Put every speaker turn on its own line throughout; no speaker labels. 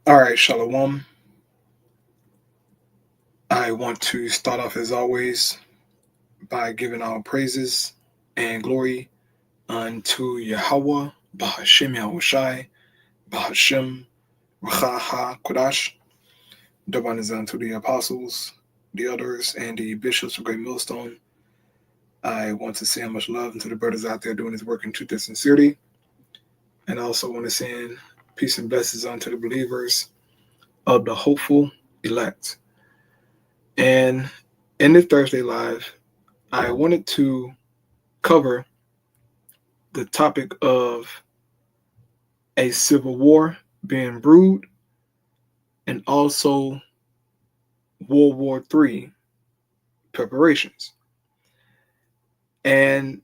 All right, Shalom. I want to start off as always by giving our praises and glory unto Yahweh, Bahashem Yahushai, Bahashem Rachaha Kodash. Double honors unto the apostles, the elders, and the bishops of Great Millstone. I want to send much love to the brothers out there doing this work in truth and sincerity. And I also want to send peace and blessings unto the believers of the hopeful elect. And in this Thursday Live, I wanted to cover the topic of a civil war being brewed and also World War III preparations. And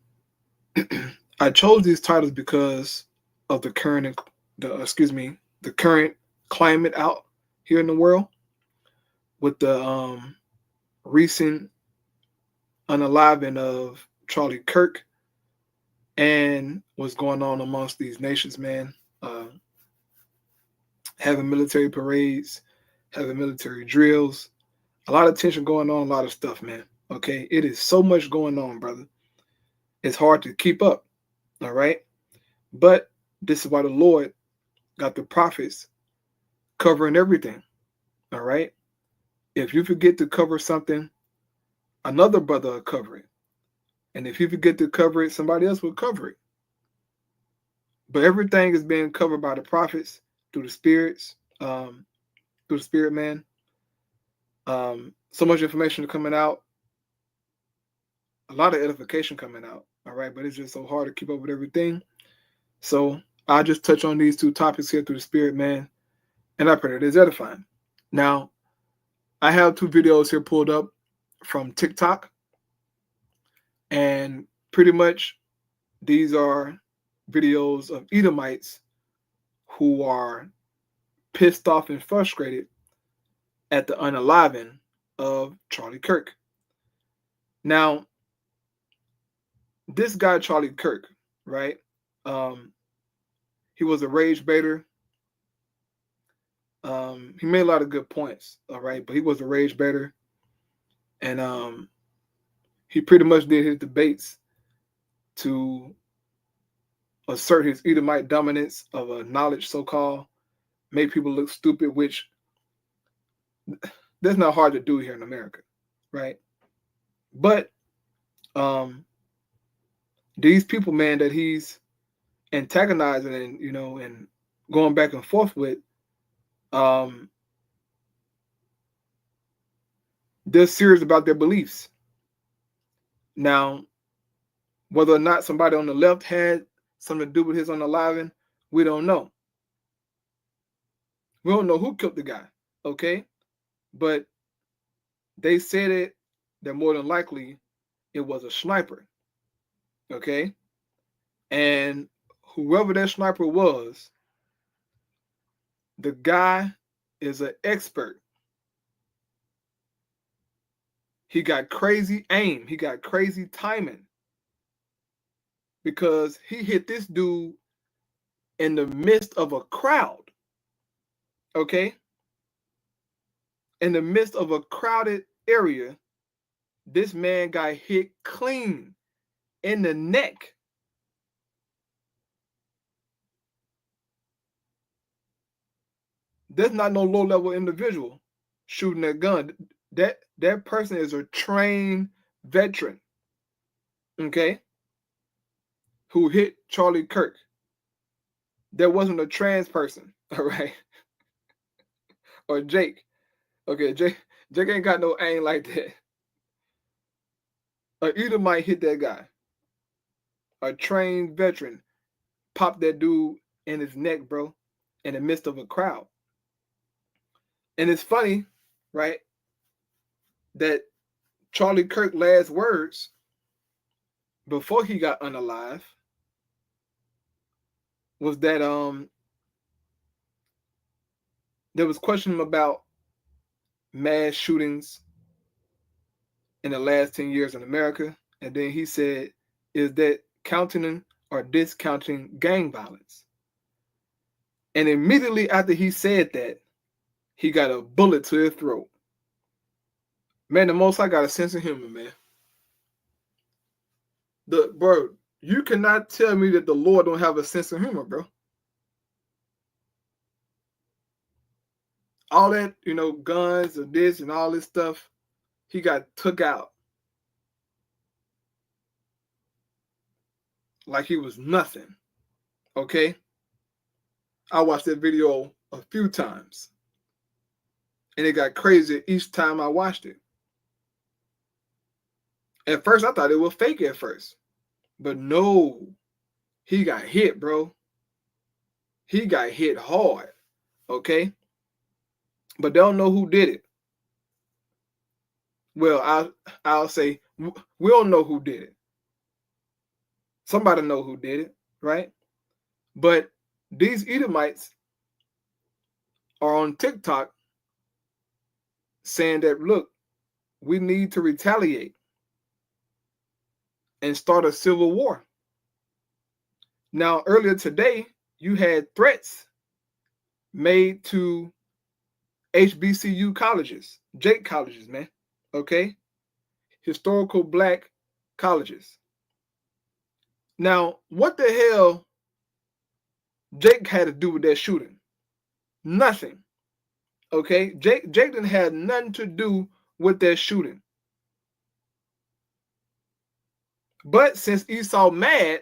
I chose these titles because of the current climate out here in the world with the recent unaliving of Charlie Kirk and what's going on amongst these nations, man. Having military parades, having military drills, a lot of tension going on, a lot of stuff, man. Okay, it is so much going on, brother. It's hard to keep up, all right? But this is why the Lord got the prophets covering everything, all right? If you forget to cover something, another brother will cover it. And if you forget to cover it, somebody else will cover it. But everything is being covered by the prophets through the spirits, through the spirit man. So much information coming out, a lot of edification coming out, all right? But it's just so hard to keep up with everything. So I'll just touch on these two topics here through the spirit man, and I pray that it's edifying. Now, I have two videos here pulled up from TikTok, and pretty much these are videos of Edomites who are pissed off and frustrated at the unaliving of Charlie Kirk. Now, this guy, Charlie Kirk, right? He was a rage baiter. He made a lot of good points, all right? But he was a rage baiter. And he pretty much did his debates to assert his Edomite dominance of a knowledge, so-called, make people look stupid, which that's not hard to do here in America, right? But these people, man, that he's antagonizing and, and going back and forth with, they're serious about their beliefs. Now, whether or not somebody on the left had something to do with his unaliving, we don't know. We don't know who killed the guy, okay? But they said that more than likely it was a sniper, okay? And whoever that sniper was, the guy is an expert. He got crazy aim. He got crazy timing. Because he hit this dude in the midst of a crowd. Okay? In the midst of a crowded area, this man got hit clean in the neck. That's not no low-level individual shooting that gun. That person is a trained veteran, okay, who hit Charlie Kirk. There wasn't a trans person, all right, or Jake. Okay, Jake ain't got no aim like that. Or either might hit that guy. A trained veteran popped that dude in his neck, bro, in the midst of a crowd. And it's funny, right, that Charlie Kirk's last words before he got unalive was that there was question about mass shootings in the last 10 years in America. And then he said, is that counting or discounting gang violence? And immediately after he said that, he got a bullet to his throat. Man, the Most High got a sense of humor, man. Bro, you cannot tell me that the Lord don't have a sense of humor, bro. All that, guns and this and all this stuff, he got took out like he was nothing. Okay? I watched that video a few times. And it got crazy each time I watched it. At first, I thought it was fake at first. But no, he got hit, bro. He got hit hard. Okay? But they don't know who did it. Well, I'll say we don't know who did it. Somebody know who did it, right? But these Edomites are on TikTok saying that, look, we need to retaliate and start a civil war. Now, earlier today, you had threats made to HBCU colleges, Jake colleges, man. Okay? Historical black colleges. Now, what the hell Jake had to do with that shooting? Nothing. Okay? Jake didn't have nothing to do with that shooting. But since Esau mad,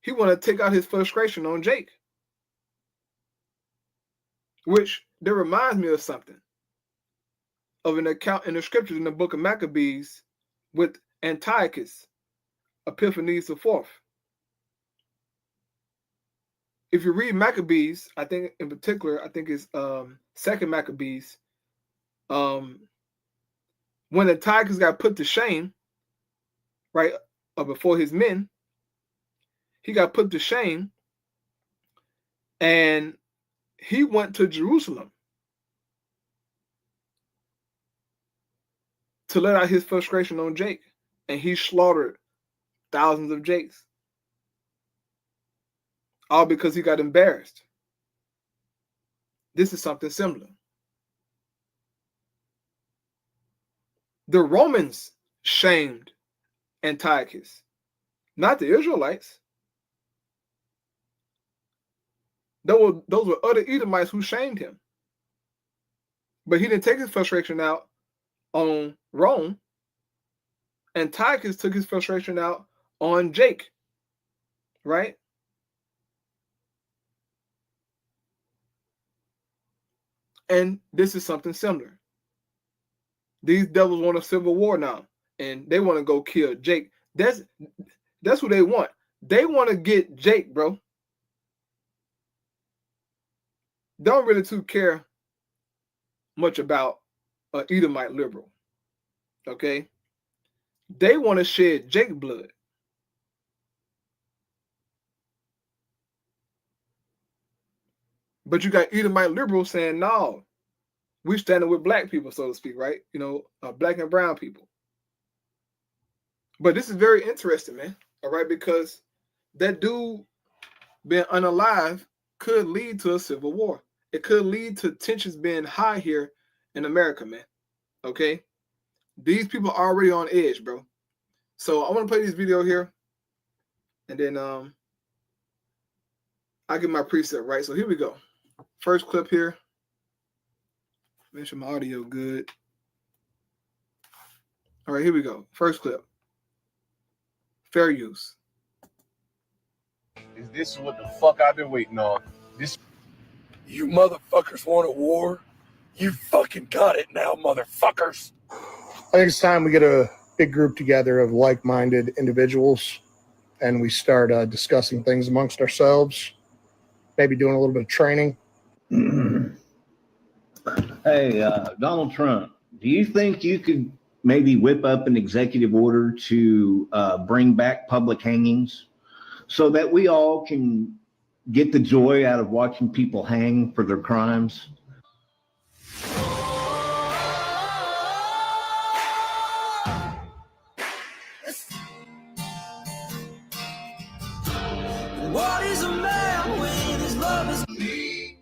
he want to take out his frustration on Jake. Which, that reminds me of something. Of an account in the scriptures in the book of Maccabees with Antiochus, Epiphanes IV. If you read Maccabees, I think in particular, I think it's Second Maccabees, when Antiochus got put to shame, right, before his men, he got put to shame, and he went to Jerusalem to let out his frustration on Jake, and he slaughtered thousands of Jakes, all because he got embarrassed. This is something similar. The Romans shamed Antiochus, not the Israelites. Those were other Edomites who shamed him. But he didn't take his frustration out on Rome. Antiochus took his frustration out on Jake, right? And this is something similar. These devils want a civil war now, and they want to go kill Jake. That's what they want. They want to get Jake, bro. Don't really too care much about an Edomite liberal. Okay? They want to shed Jake blood. But you got Edomite liberals saying, no, we standing with black people, so to speak, right? Black and brown people. But this is very interesting, man. All right, because that dude being unalive could lead to a civil war. It could lead to tensions being high here in America, man. Okay? These people are already on edge, bro. So I want to play this video here. And then I'll get my preset, right? So here we go. First clip here. Make sure my audio good. All right, here we go. First clip. Fair use.
This is what the fuck I've been waiting on.
You motherfuckers want a war? You fucking got it now, motherfuckers.
I think it's time we get a big group together of like-minded individuals and we start discussing things amongst ourselves, maybe doing a little bit of training.
Hey, Donald Trump, do you think you could maybe whip up an executive order to bring back public hangings so that we all can get the joy out of watching people hang for their crimes?
What is a man when his love is me?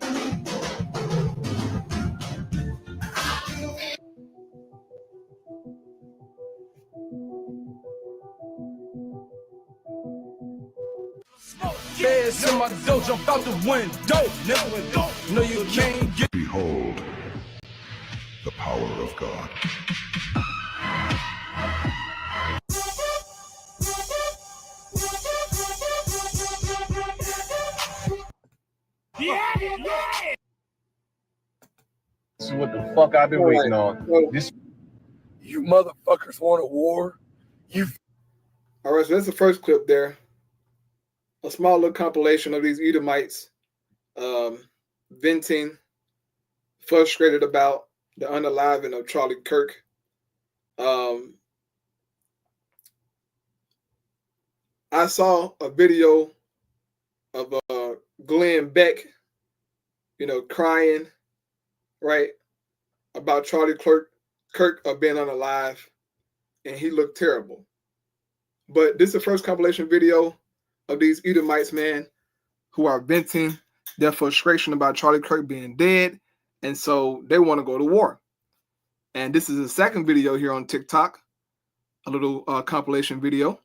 Feds in my dough, jump out the window. Nigga, no, you can't get.
Behold the power of God.
This is what the fuck I've been waiting on. This
You motherfuckers want a war? You.
All right, so that's the first clip there. A small little compilation of these Edomites venting, frustrated about the unaliving of Charlie Kirk. I saw a video of Glenn Beck, crying, right, about Charlie Kirk being unalive, and he looked terrible. But this is the first compilation video of these Edomites, man, who are venting their frustration about Charlie Kirk being dead, and so they want to go to war. And this is the second video here on TikTok, a little compilation video.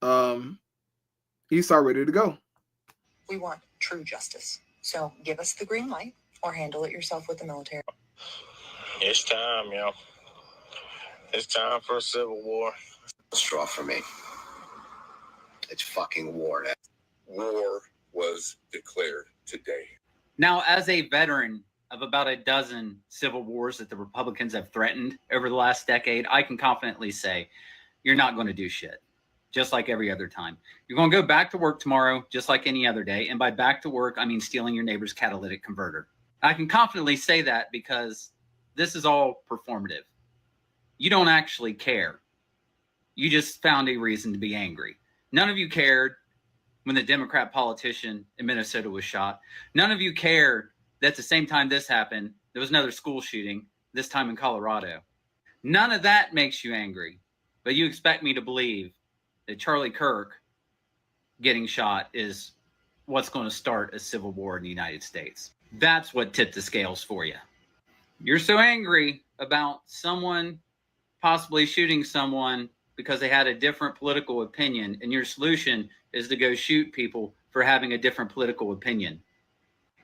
Esau ready to go.
We want true justice. So give us the green light or handle it yourself with the military.
It's time, yo. It's time for a civil war.
Straw for me. It's fucking war now.
War was declared today.
Now, as a veteran of about a dozen civil wars that the Republicans have threatened over the last decade, I can confidently say you're not going to do shit, just like every other time. You're going to go back to work tomorrow, just like any other day. And by back to work, I mean stealing your neighbor's catalytic converter. I can confidently say that because this is all performative. You don't actually care. You just found a reason to be angry. None of you cared when the Democrat politician in Minnesota was shot. None of you cared that at the same time this happened, there was another school shooting, this time in Colorado. None of that makes you angry. But you expect me to believe that Charlie Kirk getting shot is what's going to start a civil war in the United States. That's what tipped the scales for you. You're so angry about someone possibly shooting someone because they had a different political opinion, and your solution is to go shoot people for having a different political opinion.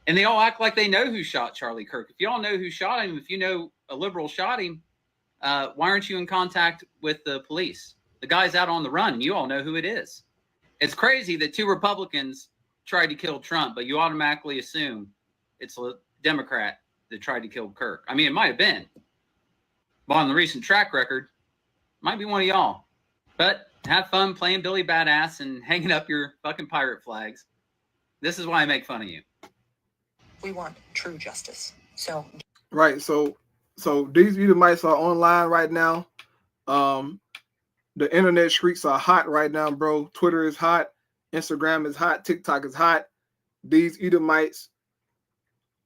And they all act like they know who shot Charlie Kirk. If you all know who shot him, if you know a liberal shot him, why aren't you in contact with the police? The guy's out on the run, and you all know who it is. It's crazy that two Republicans tried to kill Trump, but you automatically assume it's a Democrat that tried to kill Kirk. I mean, it might have been. But on the recent track record, might be one of y'all. But have fun playing Billy Badass and hanging up your fucking pirate flags. This is why I make fun of you.
We want true justice. So
Right. So these Edomites are online right now. The internet streets are hot right now, bro. Twitter is hot. Instagram is hot. TikTok is hot. These Edomites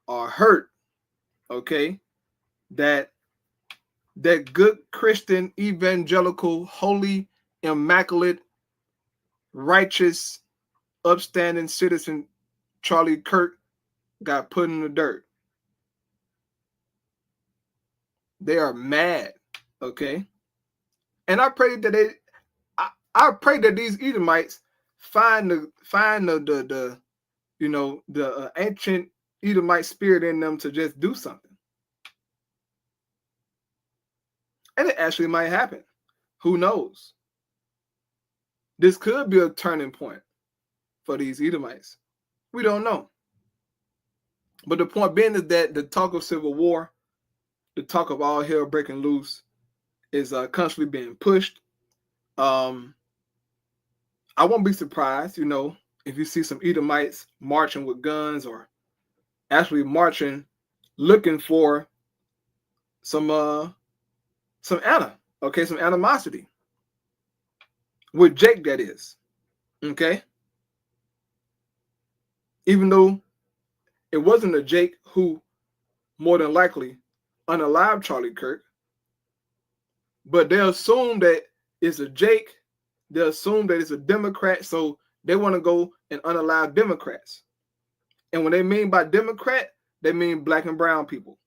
are hurt. Okay. That good Christian, evangelical, holy, immaculate, righteous, upstanding citizen Charlie Kirk got put in the dirt. They are mad, okay? And I pray that I pray that these Edomites find the ancient Edomite spirit in them to just do something. And it actually might happen. Who knows? This could be a turning point for these Edomites. We don't know. But the point being is that the talk of civil war, the talk of all hell breaking loose is constantly being pushed. I won't be surprised, if you see some Edomites marching with guns or actually marching looking for some animosity with Jake, that is, okay? Even though it wasn't a Jake who more than likely unalived Charlie Kirk, but they assume that it's a Jake. They assume that it's a Democrat, so they want to go and unalive Democrats. And when they mean by Democrat, they mean black and brown people.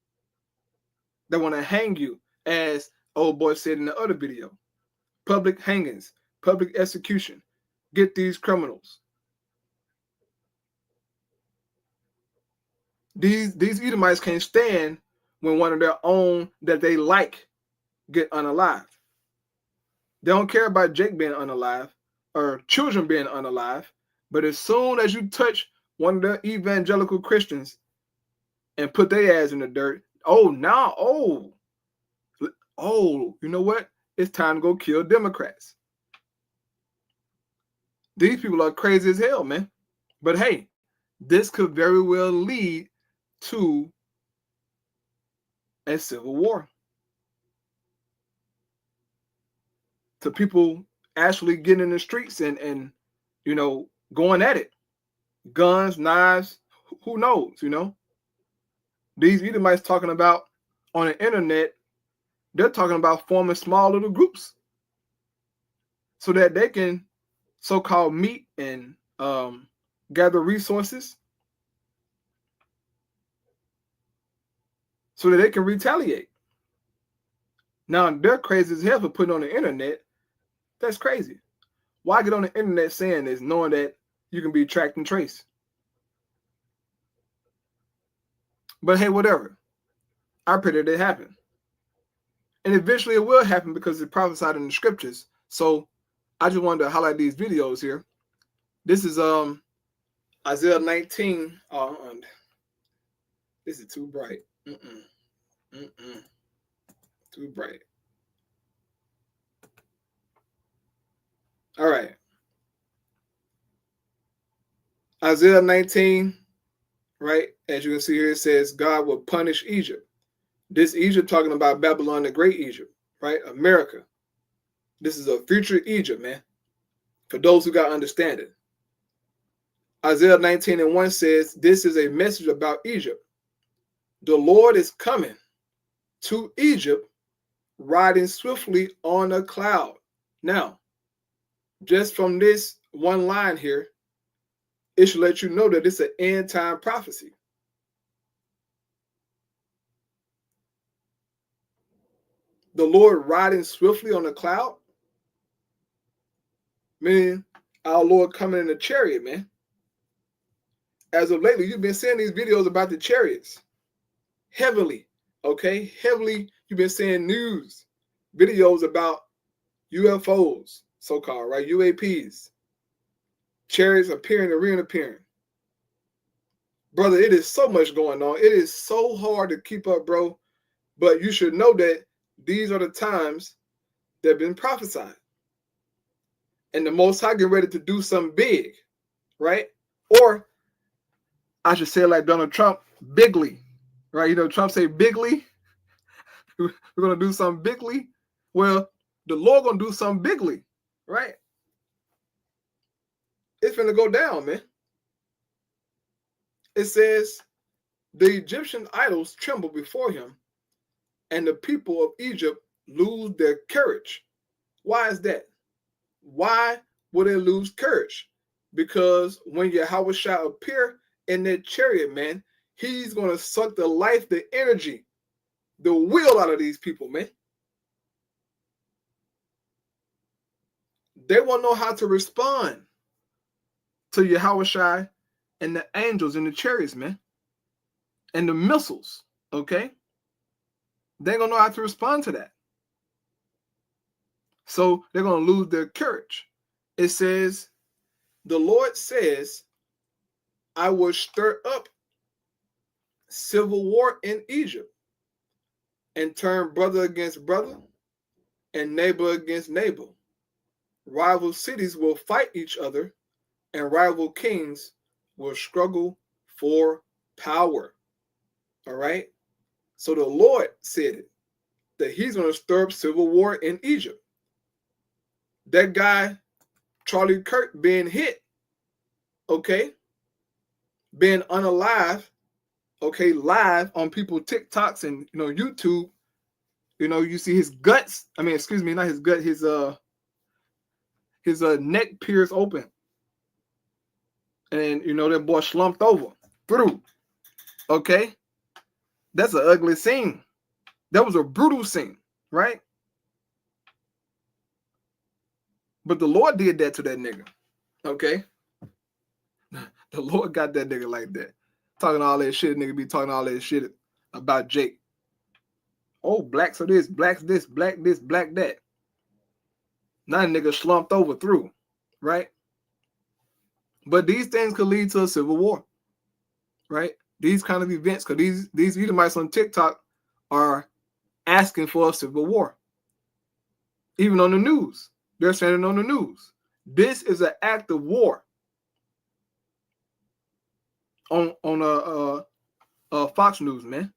They want to hang you, as old boy said in the other video. Public hangings, public execution. Get these criminals. These Edomites can't stand when one of their own that they like get unalived. They don't care about Jake being unalive or children being unalive. But as soon as you touch one of the evangelical Christians and put their ass in the dirt, you know what? It's time to go kill Democrats. These people are crazy as hell, man. But hey, this could very well lead to a civil war. To people actually getting in the streets and you know, going at it. Guns, knives, who knows, you know? These Edomites talking about on the internet, they're talking about forming small little groups so that they can so-called meet and gather resources so that they can retaliate. Now, they're crazy as hell for putting on the internet. That's crazy. Why get on the internet saying this, knowing that you can be tracked and traced? But hey, whatever. I pray that it happen. And eventually it will happen because it's prophesied in the scriptures. So I just wanted to highlight these videos here. This is Isaiah 19. This is too bright. Too bright. All right. Isaiah 19, right? As you can see here, it says God will punish Egypt. This Egypt talking about Babylon, the great Egypt, right? America. This is a future Egypt, man. For those who got understanding. Isaiah 19:1 says, this is a message about Egypt. The Lord is coming to Egypt, riding swiftly on a cloud. Now, just from this one line here, it should let you know that it's an end time prophecy. The Lord riding swiftly on a cloud, meaning our Lord coming in a chariot, man. As of lately, you've been seeing these videos about the chariots. Heavily, okay? Heavily, you've been seeing news, videos about UFOs, so-called, right? UAPs. Chariots appearing and reappearing. Brother, it is so much going on. It is so hard to keep up, bro. But you should know that these are the times that have been prophesied. And the Most High getting ready to do something big, right? Or I should say like Donald Trump, bigly, right? You know, Trump say bigly. We're going to do something bigly. Well, the Lord going to do something bigly, right? It's going to go down, man. It says, the Egyptian idols tremble before him, and the people of Egypt lose their courage. Why is that? Why would they lose courage? Because when Yahweh shall appear in that chariot, man, he's going to suck the life, the energy, the will out of these people, man. They won't know how to respond to Yahweh Shai and the angels in the chariots, man. And the missiles, okay? They ain't going to know how to respond to that. So they're going to lose their courage. It says, the Lord says, I will stir up civil war in Egypt and turn brother against brother and neighbor against neighbor. Rival cities will fight each other and rival kings will struggle for power. All right? So the Lord said it, that he's going to stir up civil war in Egypt. That guy, Charlie Kirk, being hit, okay, being unalive, okay, live on people TikToks and, you know, YouTube, you know, you see his guts. I mean, excuse me, not his gut, his neck pierced open. And, you know, that boy slumped over through. Okay? That's an ugly scene. That was a brutal scene, right? But the Lord did that to that nigga. Okay? The Lord got that nigga like that. Talking all that shit, nigga be talking all that shit about Jake. Oh, blacks are this, blacks this, black that. Now nigga slumped over through, right? But these things could lead to a civil war, right? These kind of events, because these Edomites on TikTok are asking for a civil war. Even on the news, they're saying it on the news. This is an act of war. On Fox News, man.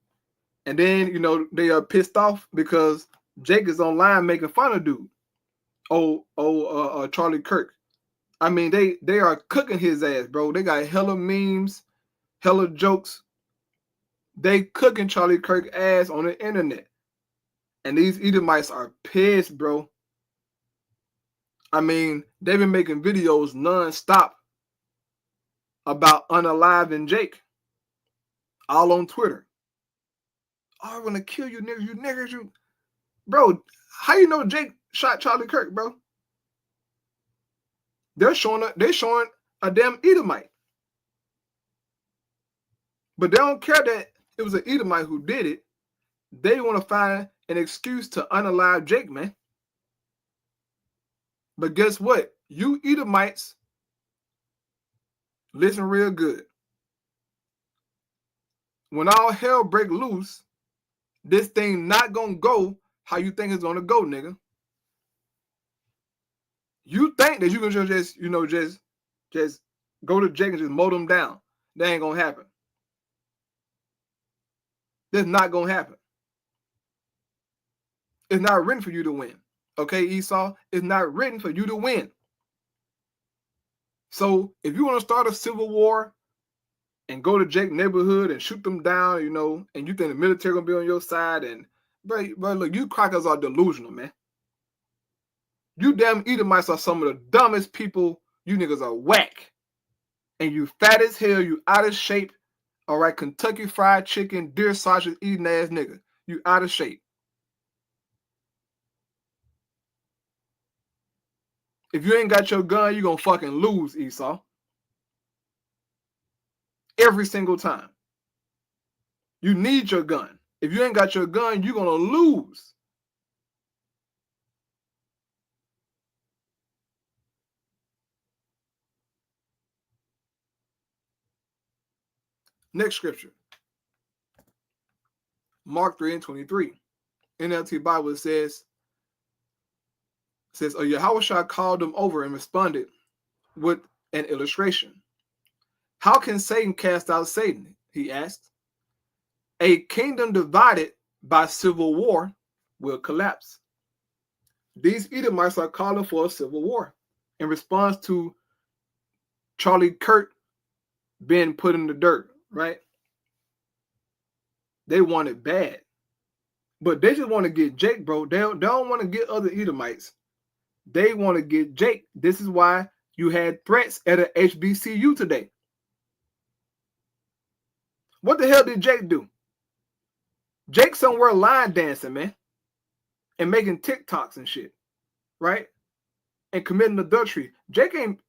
And then, you know, they are pissed off because Jake is online making fun of dude. Charlie Kirk. I mean, they are cooking his ass, bro. They got hella memes, hella jokes. They cooking Charlie Kirk ass on the internet. And these Edomites are pissed, bro. I mean, they've been making videos non-stop about unaliving Jake. All on Twitter. Oh, I'm gonna kill you niggas, you. Bro, how you know Jake shot Charlie Kirk, bro? They're showing a damn Edomite. But they don't care that it was an Edomite who did it. They want to find an excuse to unalive Jake, man. But guess what? You Edomites, listen real good. When all hell break loose, this thing not gonna go how you think it's gonna go, nigga. You think that you can just go to Jake and just mow them down. That ain't gonna happen. That's not gonna happen. It's not written for you to win. Okay, Esau? It's not written for you to win. So if you want to start a civil war and go to Jake's neighborhood and shoot them down, you know, and you think the military gonna be on your side, and bro, look, you crackers are delusional, man. You damn Edomites are some of the dumbest people. You niggas are whack. And you fat as hell, you out of shape. All right, Kentucky Fried Chicken, deer sausage eating ass nigga. You out of shape. If you ain't got your gun, you gonna fucking lose, Esau. Every single time. You need your gun. If you ain't got your gun, you're gonna lose. Next scripture. Mark 3:23. NLT Bible says, Yahushua called them over and responded with an illustration. How can Satan cast out Satan? He asked. A kingdom divided by civil war will collapse. These Edomites are calling for a civil war in response to Charlie Kirk being put in the dirt, right? They want it bad. But they just want to get Jake, bro. They don't want to get other Edomites. They want to get Jake. This is why you had threats at a HBCU today. What the hell did Jake do? Jake somewhere line dancing, man. And making TikToks and shit. Right? And committing adultery. Jake ain't,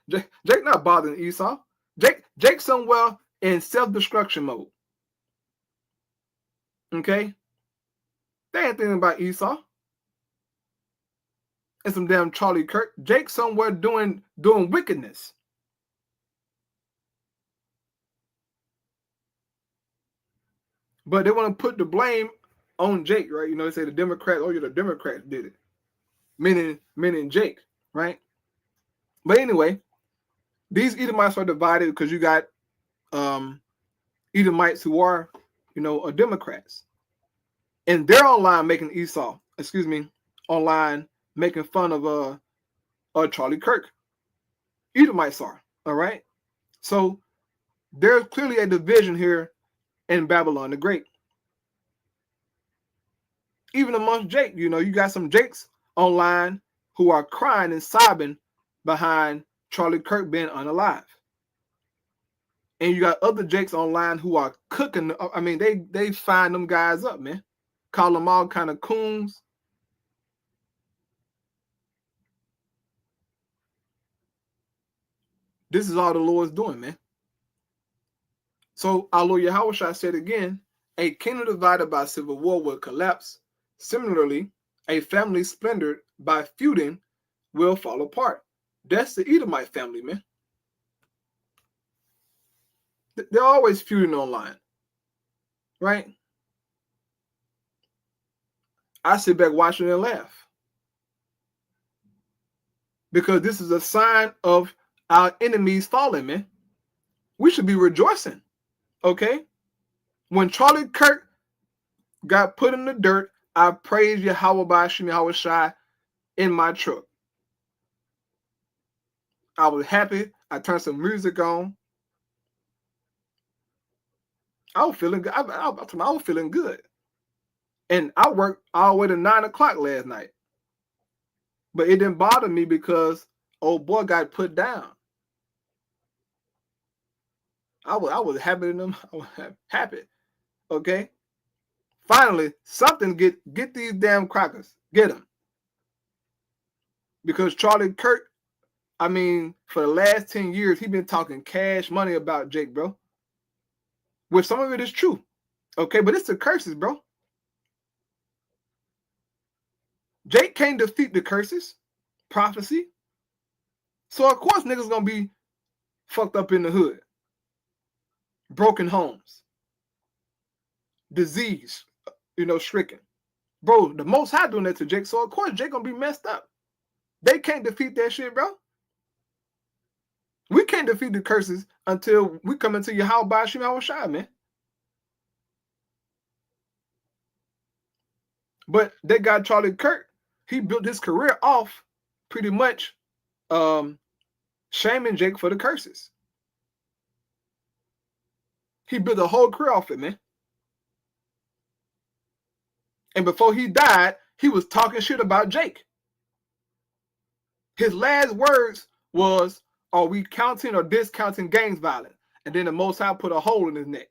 Jake not bothering Esau. Jake somewhere in self-destruction mode. Okay? They ain't thinking about Esau. And some damn Charlie Kirk. Jake somewhere doing wickedness. But they want to put the blame on Jake, right? They say the Democrats, the Democrats did it. Meaning Jake, right? But anyway, these Edomites are divided because you got Edomites who are, Democrats. And they're online making online making fun of Charlie Kirk. Edomites are, all right? So there's clearly a division here in Babylon the Great. Even amongst Jake, you got some Jakes online who are crying and sobbing behind Charlie Kirk being unalive. And you got other Jakes online who are cooking. I mean, they find them guys up, man. Call them all kind of coons. This is all the Lord's doing, man. So our Lord Yahushua said again, a kingdom divided by civil war will collapse. Similarly, a family splintered by feuding will fall apart. That's the Edomite family, man. They're always feuding online, right? I sit back watching and laugh because this is a sign of our enemies falling, man. We should be rejoicing, okay? When Charlie Kirk got put in the dirt, I praised Yahweh by Hashem Yahweh Shai in my truck. I was happy. I turned some music on. I was feeling good. I was feeling good. And I worked all the way to 9 o'clock last night. But it didn't bother me because old boy got put down. I was happy in them. I was happy. Okay. Finally, something get these damn crackers. Get them. Because Charlie Kirk, I mean, for the last 10 years, he been talking cash money about Jake, bro. Which some of it is true. Okay, but it's the curses, bro. Jake can't defeat the curses, prophecy. So of course niggas gonna be fucked up in the hood. Broken homes. Disease, stricken. Bro, the Most High doing that to Jake, so of course Jake gonna be messed up. They can't defeat that shit, bro. We can't defeat the curses until we come into Yahweh by Hashem Yahweh Shai, man. But that guy Charlie Kirk, he built his career off pretty much shaming Jake for the curses. He built a whole career off it, man. And before he died, he was talking shit about Jake. His last words was, are we counting or discounting gangs violence? And then the Most High put a hole in his neck.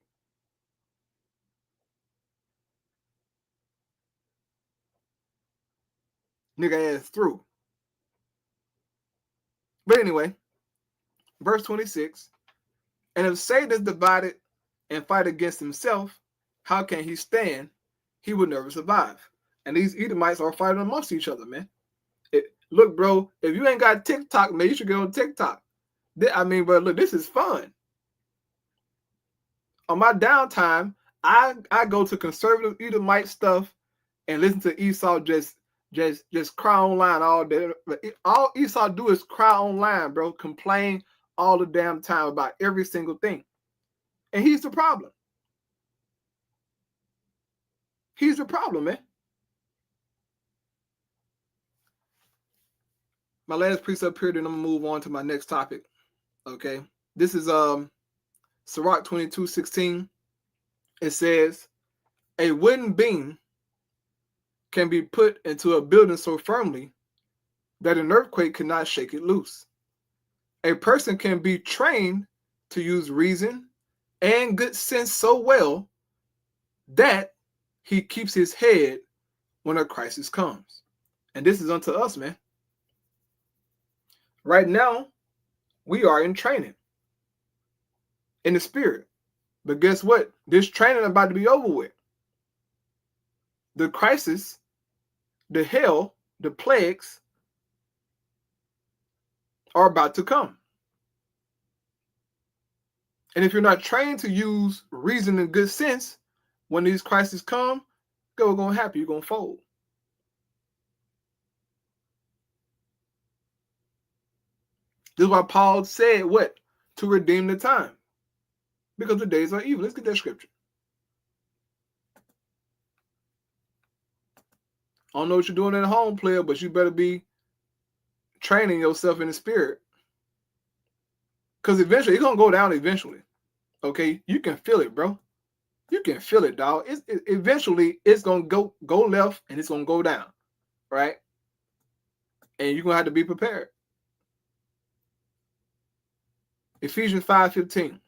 Nigga ass through. But anyway, verse 26. And if Satan is divided and fight against himself, how can he stand? He will never survive. And these Edomites are fighting amongst each other, man. Look, bro, if you ain't got TikTok, man, you should get on TikTok. But look, this is fun. On my downtime, I go to conservative Edomite stuff and listen to Esau just cry online all day. All Esau do is cry online, bro. Complain all the damn time about every single thing. And he's the problem. He's the problem, man. My last precept here, then I'm gonna move on to my next topic. Okay. This is Sirach 22:16. It says, a wooden beam can be put into a building so firmly that an earthquake cannot shake it loose. A person can be trained to use reason and good sense so well that he keeps his head when a crisis comes. And this is unto us, man. Right now, we are in training in the spirit. But guess what? This training is about to be over with. The crisis, the hell, the plagues are about to come. And if you're not trained to use reason and good sense, when these crises come, what's going to happen? You're going to fold. This is why Paul said what? To redeem the time. Because the days are evil. Let's get that scripture. I don't know what you're doing at home, player, but you better be training yourself in the spirit. Because eventually, it's going to go down eventually. Okay? You can feel it, bro. You can feel it, dog. Eventually, it's going to go left and it's going to go down. Right? And you're going to have to be prepared. Ephesians 5:15.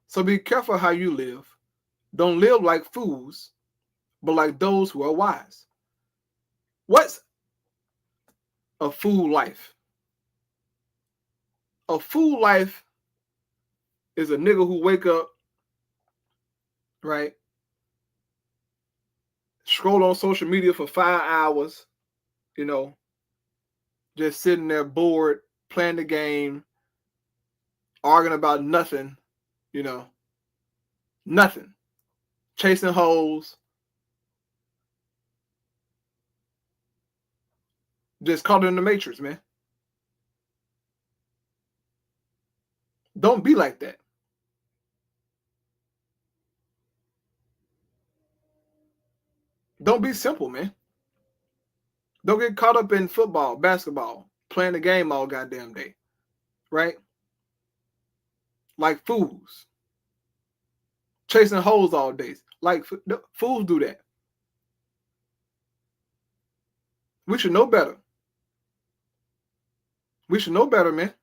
So be careful how you live. Don't live like fools, but like those who are wise. What's a fool life? A fool life is a nigga who wake up right? Scroll on social media for 5 hours, you know, just sitting there bored, playing the game, arguing about nothing, you know, nothing, chasing hoes, just caught in the matrix, man. Don't be like that. Don't be simple, man. Don't get caught up in football, basketball, playing the game all goddamn day, right? Like fools. Chasing hoes all day. Like fools do that. We should know better. We should know better, man.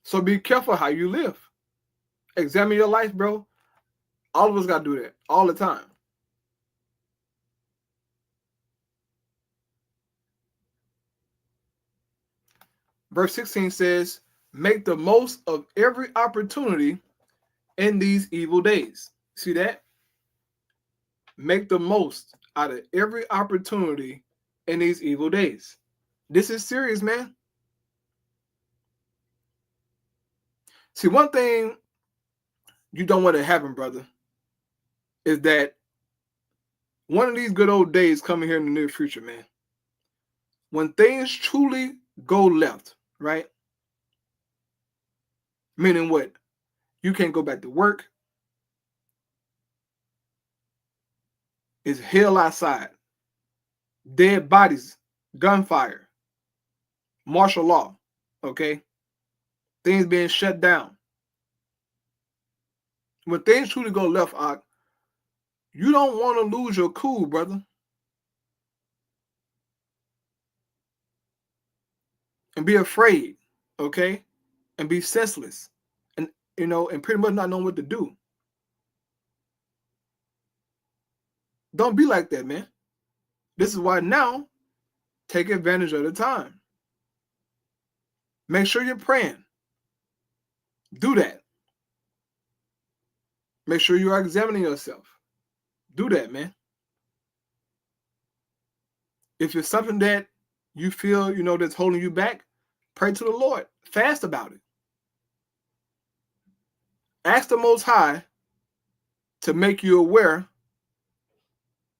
So be careful how you live. Examine your life, bro. All of us got to do that all the time. Verse 16 says, make the most of every opportunity in these evil days. See that? Make the most out of every opportunity in these evil days. This is serious, man. See, one thing you don't want to happen, brother, is that one of these good old days coming here in the near future, man. When things truly go left, right? Meaning what? You can't go back to work. It's hell outside. Dead bodies, gunfire, martial law, okay? Things being shut down. When things truly go left, you don't want to lose your cool, brother. And be afraid, okay? And be senseless. And, you know, and pretty much not knowing what to do. Don't be like that, man. This is why now, take advantage of the time. Make sure you're praying. Do that. Make sure you are examining yourself. Do that, man. If it's something that you feel, you know, that's holding you back, pray to the Lord. Fast about it. Ask the Most High to make you aware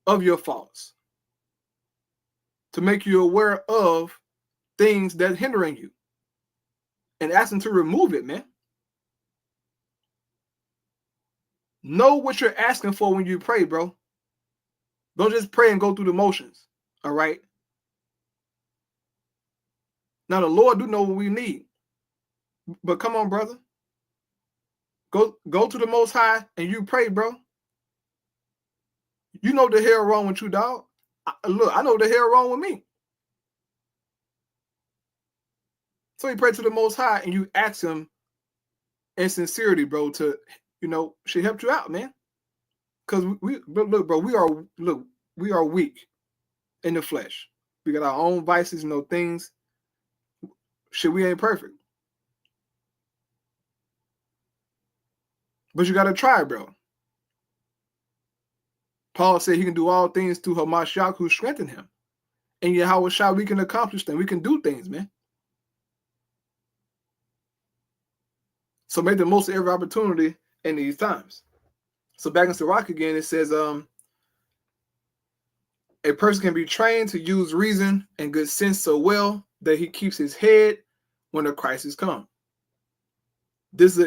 of your faults. To make you aware of things that are hindering you. And ask him to remove it, man. Know what you're asking for when you pray, bro. Don't just pray and go through the motions. All right? Now, the Lord do know what we need. But come on, brother. Go to the Most High and you pray, bro. You know the hell wrong with you, dog. Look, I know the hell wrong with me. So you pray to the Most High and you ask him in sincerity, bro, to, you know, she helped you out, man. Because look, bro, we are weak in the flesh. We got our own vices, you know, things. Shit, we ain't perfect. But you got to try, bro. Paul said he can do all things through Hamashiach who strengthened him. And Yahweh Shai, we can accomplish things. We can do things, man. So make the most of every opportunity in these times. So back in Sirach again, it says, a person can be trained to use reason and good sense so well that he keeps his head when a crisis comes. This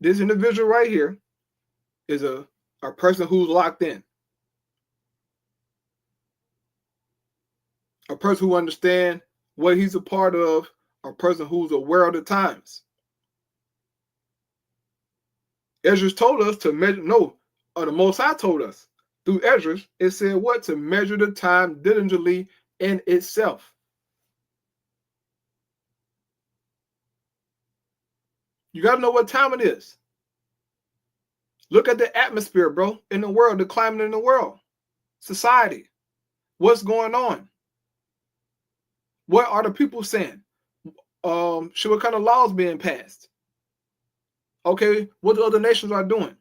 individual right here is a person who's locked in. A person who understands what he's a part of, a person who's aware of the times. Ezra's told us to measure, the Most High told us through Ezra, it said what? To measure the time diligently in itself. You got to know what time it is. Look at the atmosphere, bro, in the world, the climate in the world, society. What's going on? What are the people saying? What kind of laws being passed? Okay, what the other nations are doing.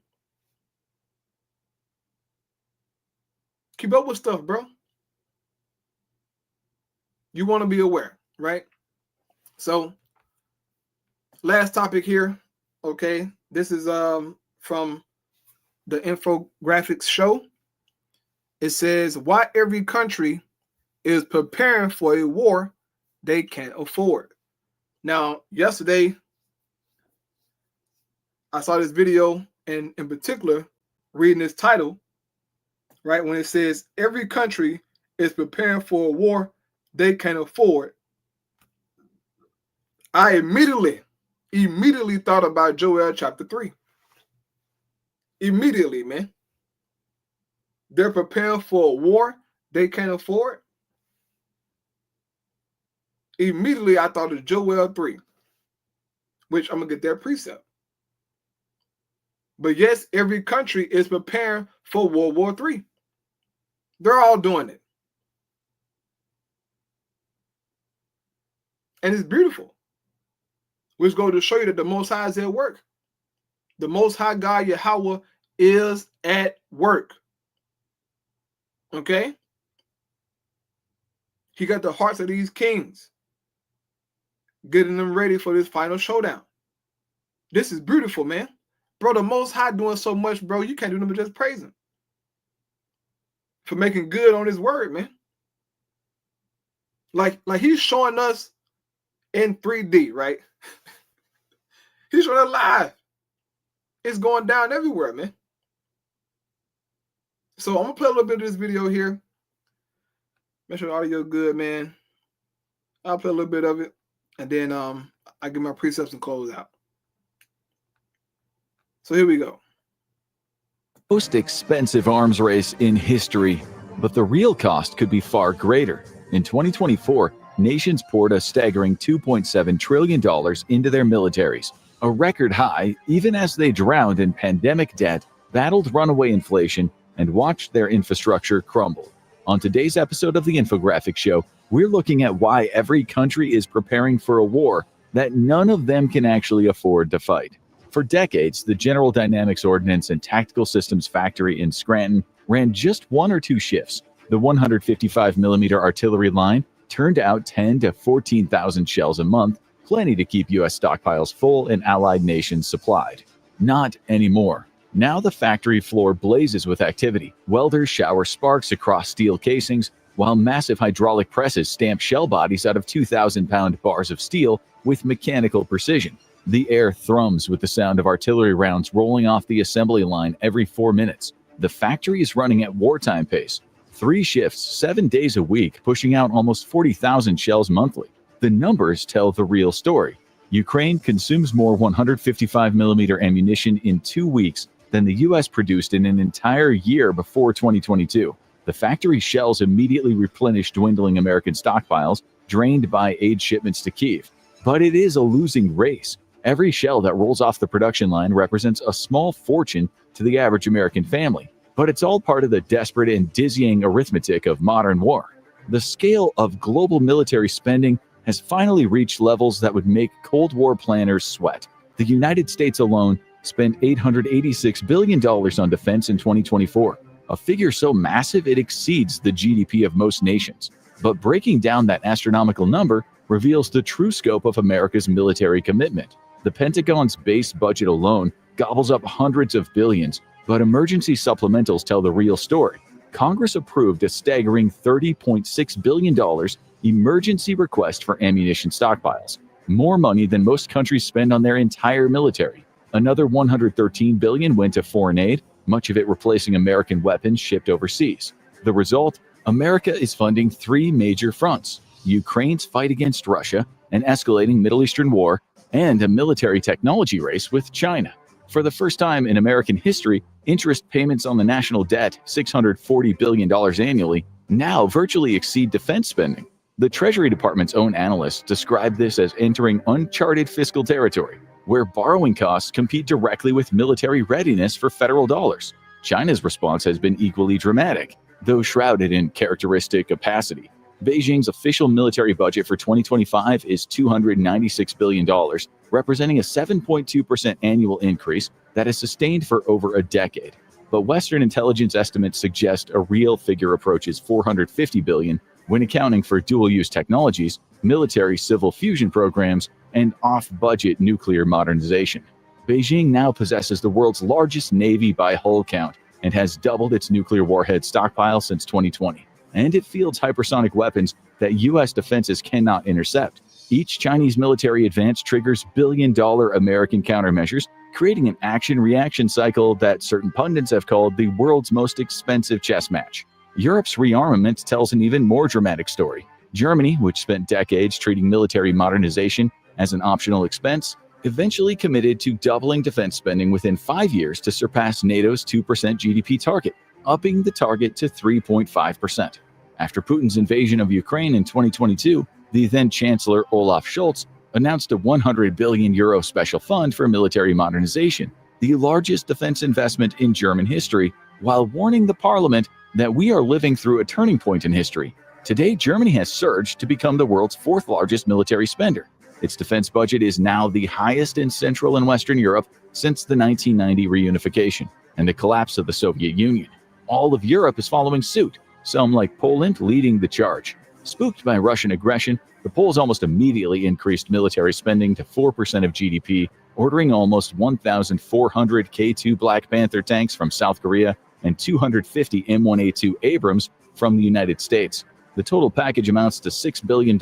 Keep up with stuff, bro. You want to be aware, right? So, last topic here, okay? This is from the infographics show. It says, why every country is preparing for a war they can't afford. Now, yesterday, I saw this video, and in particular, reading this title, right, when it says every country is preparing for a war they can't afford. I immediately thought about Joel chapter 3. Immediately, man. They're preparing for a war they can't afford. Immediately, I thought of Joel 3, which I'm going to get their precept. But yes, every country is preparing for World War III. They're all doing it. And it's beautiful. Which goes to show you that the Most High is at work. The Most High God, Yahweh, is at work. Okay? He got the hearts of these kings, getting them ready for this final showdown. This is beautiful, man. Bro, the Most High doing so much, bro, you can't do nothing but just praise him for making good on his word, man. Like he's showing us in 3D, right? He's showing it live. It's going down everywhere, man. So I'm going to play a little bit of this video here. Make sure the audio good, man. I'll play a little bit of it. And then I give my precepts and close out. So here we go.
Most expensive arms race in history, but the real cost could be far greater. In 2024, nations poured a staggering $2.7 trillion into their militaries, a record high even as they drowned in pandemic debt, battled runaway inflation, and watched their infrastructure crumble. On today's episode of the Infographics Show, we're looking at why every country is preparing for a war that none of them can actually afford to fight. For decades, the General Dynamics Ordnance and Tactical Systems Factory in Scranton ran just 1 or 2 shifts. The 155mm artillery line turned out 10 to 14,000 shells a month, plenty to keep U.S. stockpiles full and allied nations supplied. Not anymore. Now the factory floor blazes with activity. Welders shower sparks across steel casings, while massive hydraulic presses stamp shell bodies out of 2,000-pound bars of steel with mechanical precision. The air thrums with the sound of artillery rounds rolling off the assembly line every 4 minutes. The factory is running at wartime pace. 3 shifts, 7 days a week, pushing out almost 40,000 shells monthly. The numbers tell the real story. Ukraine consumes more 155mm ammunition in 2 weeks than the U.S. produced in an entire year before 2022. The factory's shells immediately replenish dwindling American stockpiles, drained by aid shipments to Kyiv. But it is a losing race. Every shell that rolls off the production line represents a small fortune to the average American family. But it's all part of the desperate and dizzying arithmetic of modern war. The scale of global military spending has finally reached levels that would make Cold War planners sweat. The United States alone spent $886 billion on defense in 2024, a figure so massive it exceeds the GDP of most nations. But breaking down that astronomical number reveals the true scope of America's military commitment. The Pentagon's base budget alone gobbles up hundreds of billions, but emergency supplementals tell the real story. Congress approved a staggering $30.6 billion emergency request for ammunition stockpiles, more money than most countries spend on their entire military. Another $113 billion went to foreign aid, much of it replacing American weapons shipped overseas. The result? America is funding 3 major fronts: Ukraine's fight against Russia, an escalating Middle Eastern war, and a military technology race with China. For the first time in American history, interest payments on the national debt, $640 billion annually, now virtually exceed defense spending. The Treasury Department's own analysts describe this as entering uncharted fiscal territory, where borrowing costs compete directly with military readiness for federal dollars. China's response has been equally dramatic, though shrouded in characteristic opacity. Beijing's official military budget for 2025 is $296 billion, representing a 7.2% annual increase that is sustained for over a decade. But Western intelligence estimates suggest a real figure approaches $450 billion when accounting for dual-use technologies, military-civil fusion programs, and off-budget nuclear modernization. Beijing now possesses the world's largest navy by hull count and has doubled its nuclear warhead stockpile since 2020. And it fields hypersonic weapons that U.S. defenses cannot intercept. Each Chinese military advance triggers billion-dollar American countermeasures, creating an action-reaction cycle that certain pundits have called the world's most expensive chess match. Europe's rearmament tells an even more dramatic story. Germany, which spent decades treating military modernization as an optional expense, eventually committed to doubling defense spending within 5 years to surpass NATO's 2% GDP target, upping the target to 3.5%. After Putin's invasion of Ukraine in 2022, the then-Chancellor Olaf Scholz announced a €100 billion special fund for military modernization, the largest defense investment in German history, while warning the parliament that we are living through a turning point in history. Today, Germany has surged to become the world's fourth largest military spender. Its defense budget is now the highest in Central and Western Europe since the 1990 reunification and the collapse of the Soviet Union. All of Europe is following suit, some like Poland leading the charge. Spooked by Russian aggression, the Poles almost immediately increased military spending to 4% of GDP, ordering almost 1,400 K2 Black Panther tanks from South Korea and 250 M1A2 Abrams from the United States. The total package amounts to $6 billion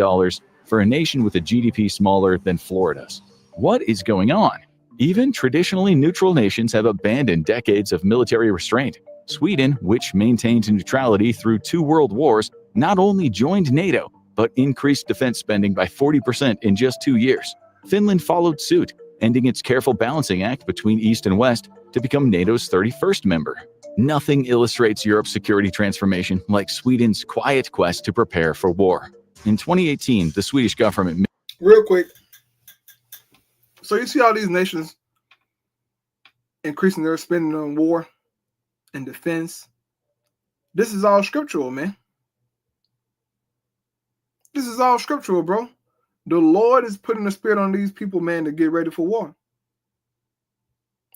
for a nation with a GDP smaller than Florida's. What is going on? Even traditionally neutral nations have abandoned decades of military restraint. Sweden, which maintained neutrality through 2 world wars, not only joined NATO, but increased defense spending by 40% in just 2 years. Finland followed suit, ending its careful balancing act between East and West to become NATO's 31st member. Nothing illustrates Europe's security transformation like Sweden's quiet quest to prepare for war. In 2018, the Swedish government...
Real quick. So you see all these nations increasing their spending on war and defense. This is all scriptural, man. This is all scriptural, bro. The Lord is putting the spirit on these people, man, to get ready for war.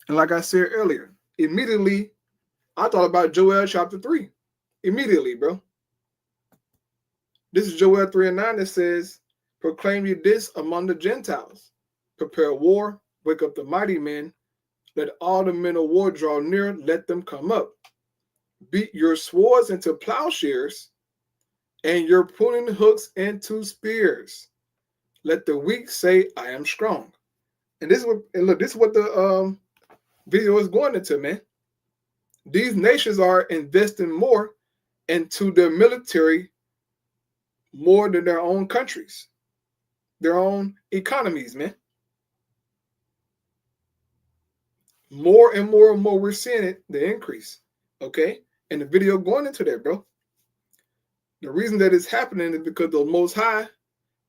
And like I said earlier, immediately I thought about Joel chapter 3. Immediately, bro. This is Joel 3:9 that says, proclaim ye this among the Gentiles. Prepare war, wake up the mighty men. Let all the men of war draw near, let them come up. Beat your swords into plowshares and your pruning hooks into spears. Let the weak say, I am strong. And this is what the video is going into, man. These nations are investing more into their military more than their own countries, their own economies, man. More and more and more, we're seeing it, the increase, okay? And the video going into that, bro. The reason that it's happening is because the Most High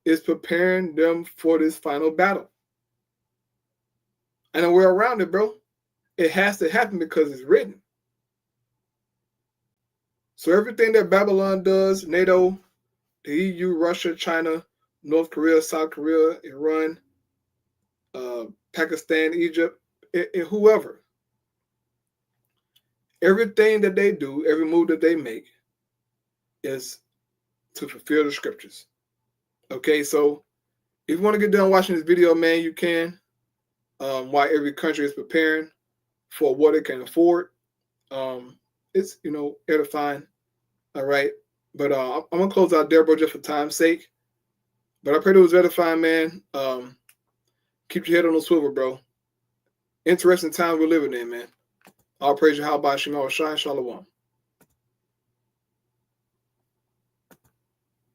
is preparing them for this final battle. And we're around it, bro. It has to happen because it's written. So everything that Babylon does, NATO, the EU, Russia, China, North Korea, South Korea, Iran, Pakistan, Egypt, and whoever, everything that they do, every move that they make is to fulfill the scriptures. Okay, so if you want to get done watching this video, man, you can. Why every country is preparing for what it can afford. It's, edifying. All right. But I'm going to close out there, bro, just for time's sake. But I pray it was edifying, man. Keep your head on the swivel, bro. Interesting time we're living in, man. All praise Yahweh, Shema, Shai, Shalom.